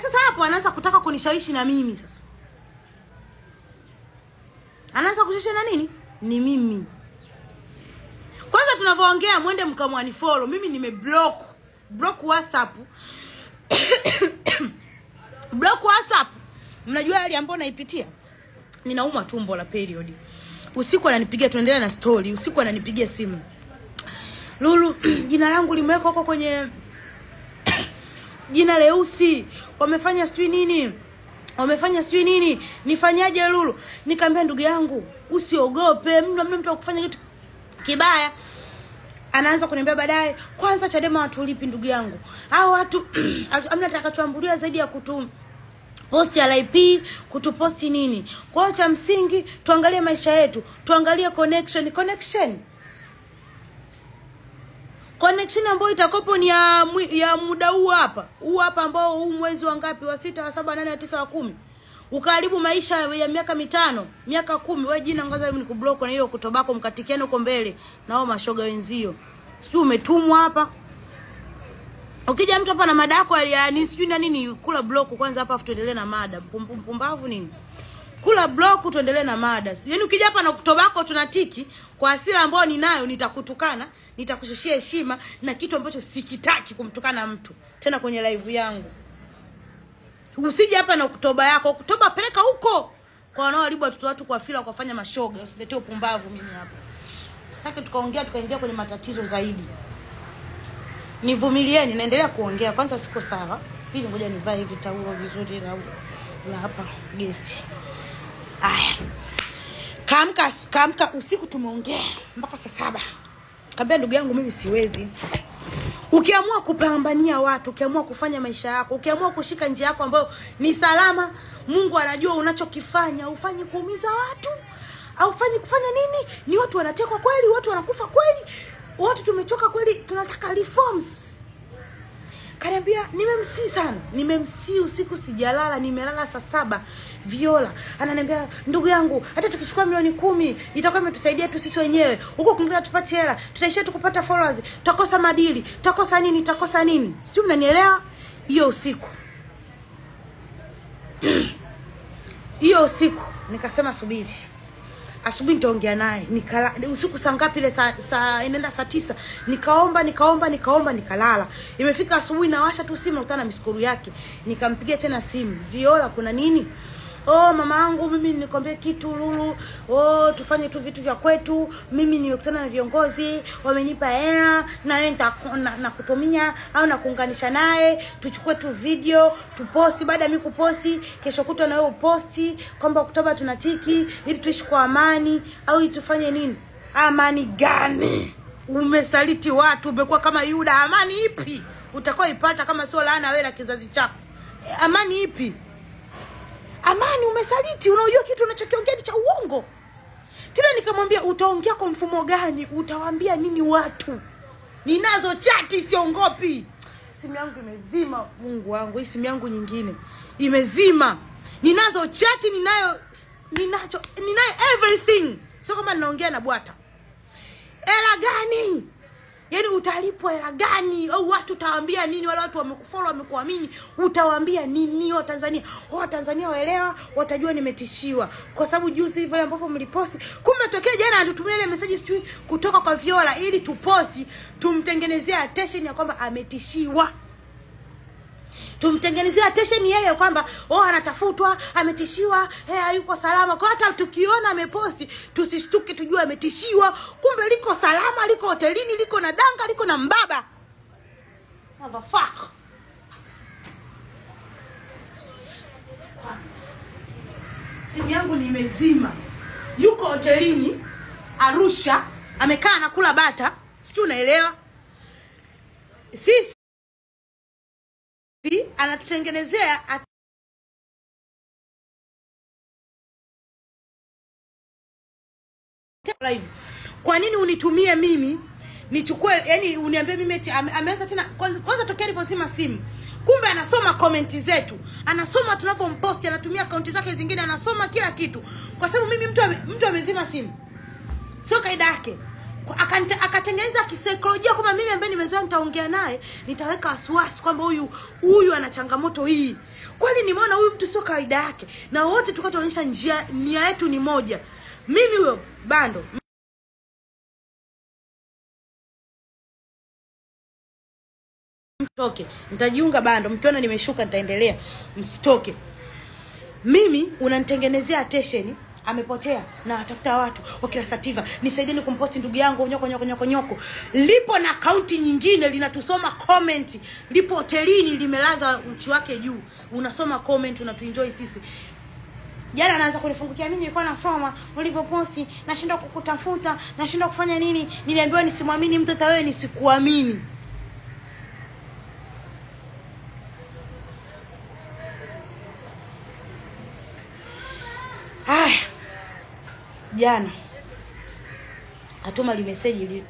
sasa hapo anaanza kutaka kunishawishi na mimi sasa. Anaanza kushusha na nini? Ni mimi. Kwanza tunavoongea mwende mkamwani follow. Mimi nimeblock WhatsApp. Block WhatsApp. Mnajua hali ambayo naipitia? Ninauma tumbo la period. Usiku ananipigia tuendelea na story. Usiku ananipigia simu. Lulu, jina langu limewekwa huko kwenye jina leusi. Wamefanya sijui nini? Nifanyaje Lulu? Nikamwambia ndugu yangu, usiogope. Mtu akufanya kitu kibaya. Anaanza kuniambia baadaye, kwanza Chadema watulipi ndugu yangu. Hao watu amna atakachoambulia zaidi ya posti ya LIP, kutuposti nini. Kwa hiyo cha msingi tuangalie maisha yetu, tuangalie connection ambayo itakopo ni ya muda huu hapa ambao huu mwezi wa ngapi, wa 6 wa 7 wa 8 wa 9 wa 10. Ukaribu maisha ya miaka 5, miaka 10. Wewe jina ngoza mimi nikublock na hiyo kutobako mkatikiane huko mbele na wao mashoga wenzio. Sio umetumwa hapa. Ukija mtu hapa na mada yako yani sijui na nini, kula block kwanza hapa afu tuendelee na mada. Mpumbavu nini? Kula block tuendelee na mada. Yaani ukija hapa na kutobako tunatiki kwa hasira ambayo ninayo, nitakutukana, nitakushushia heshima na kitu ambacho sikitaki kumtukana mtu tena kwenye live yangu. Usije hapa na kutoba yako, kutoba peleka huko kwa wanaoharibu watu kwa fila kufanya mashoga. Usiletee upumbavu mimi hapa. Sitaki tukaingia kwenye matatizo zaidi. Nivumilieni, naendelea kuongea. Kwanza siko sawa. Pili ngoja nivae hivi taulo vizuri la hapa guest. Aya. Kaamka usiku tumeongea mpaka saa 7. Kaambia ndugu yangu mimi siwezi. Ukiamua kupambania watu, ukiamua kufanya maisha yako, ukiamua kushika njia yako ambayo ni salama, Mungu anajua unachokifanya. Ufanye kuumiza watu, au ufanye kufanya nini? Ni watu wanatekwa kweli, watu wanakufa kweli. Watu tumechoka kweli, tunataka reforms. Kaniambia nimemsii usiku sijalala, nimelala saa 7. Viola ananiambia ndugu yangu, hata tukichukua milioni 10 itakuwa imetusaidia tu sisi wenyewe. Huko kwingine tupate hela, tutaishia tukupata followers, tutakosa madili, tutakosa nini? Sio mnanielewa? Hiyo usiku nikasema subiri. Asubuhi nitaongea naye. Usiku saa ngapi ile inaenda saa 9. Nikaomba nikalala. Imefika asubuhi nawasha tu simu nakutana na miskuru yake. Nikampigia tena simu. Viola kuna nini? Oh mama yangu mimi nikwambia kitu Lulu. Oh tufanye tu vitu vya kwetu. Mimi nimekutana na viongozi, wamenipa hela na wewe nakutumia au nakuunganisha naye, tuchukue tu video, tuposti. Baada mimi kuposti, kesho kutwa na wewe uposti kwamba Oktoba tunatiki ili tuishi kwa amani au tufanye nini? Amani gani? Umesaliti watu, umekuwa kama Yuda. Amani ipi utakaoipata kama sio laana wewe na kizazi chako? Amani ipi? Amani umesaliti, unajua kitu unachokiongea ni cha uongo. Tena nikamwambia utaongea kwa mfumo gani? Utawaambia nini watu? Ninazo chati siongopi. Simu yangu imezima, Mungu wangu, hii simu yangu nyingine imezima. Ninazo chati, ninayo everything. Sio kama ninaongea na bwata. Hela gani? Yaani utalipwa hela gani? Au watu utawaambia nini? Wale watu wamekufollow, wamekuamini, utawaambia nini? Tanzania waelewa, watajua nimetishiwa. Kwa sababu juzi hivyo ambapo mliposti, kumbe tokea jana atutumia ile message sijui kutoka kwa Viola ili tuposti, tumtengenezea attention ya kwamba ametishiwa. Tumtengenezea attention yeye kwamba anatafutwa, ametishiwa, hayuko salama. Kwa hata tukiona ameposti tusishtuke, tujue ametishiwa. Kumbe liko salama, liko hotelini, liko na danga, liko na mbaba. Motherfucker. Simu yangu nimezima. Yuko hotelini Arusha, amekaa anakula bata. Sio unaelewa? Sisi anatutengenezea live. Kwa nini unitumie mimi nichukue, yani uniambie mimi eti ameanza tena kwanza tokea aliposema simu. Kumbe anasoma comment zetu, anasoma tunapompost, anatumia account zake zingine, anasoma kila kitu. Kwa sababu mimi mtu amezima simu. Sio kaida yake. Akatengeneza kisaikolojia kama mimi ambaye nimezoea nitaongea naye, nitaweka wasiwasi kwamba huyu ana changamoto hii. Kwani nimeona huyu mtu sio kawaida yake. Na wote tukatuonyesha nia yetu ni moja. Mimi huyo Bando mtoke, nitajiunga Bando, mkiona nimeshuka nitaendelea, msitoke. Mimi unanitengenezea attention, amepotea na atafuta watu wakila Sativa, nisaidieni kumposti ndugu yangu nyoko. Lipo na akaunti nyingine linatusoma comment, lipo hotelini limelaza uchi wake juu, unasoma comment, unatuenjoy sisi. Jana anaanza kunifungukia, mimi nilikuwa nasoma ulivyoposti, nashinda kukutafuta, nashinda kufanya nini, niliambiwa nisimwamini mtu, hata wewe nisikuamini. Jana atuma li message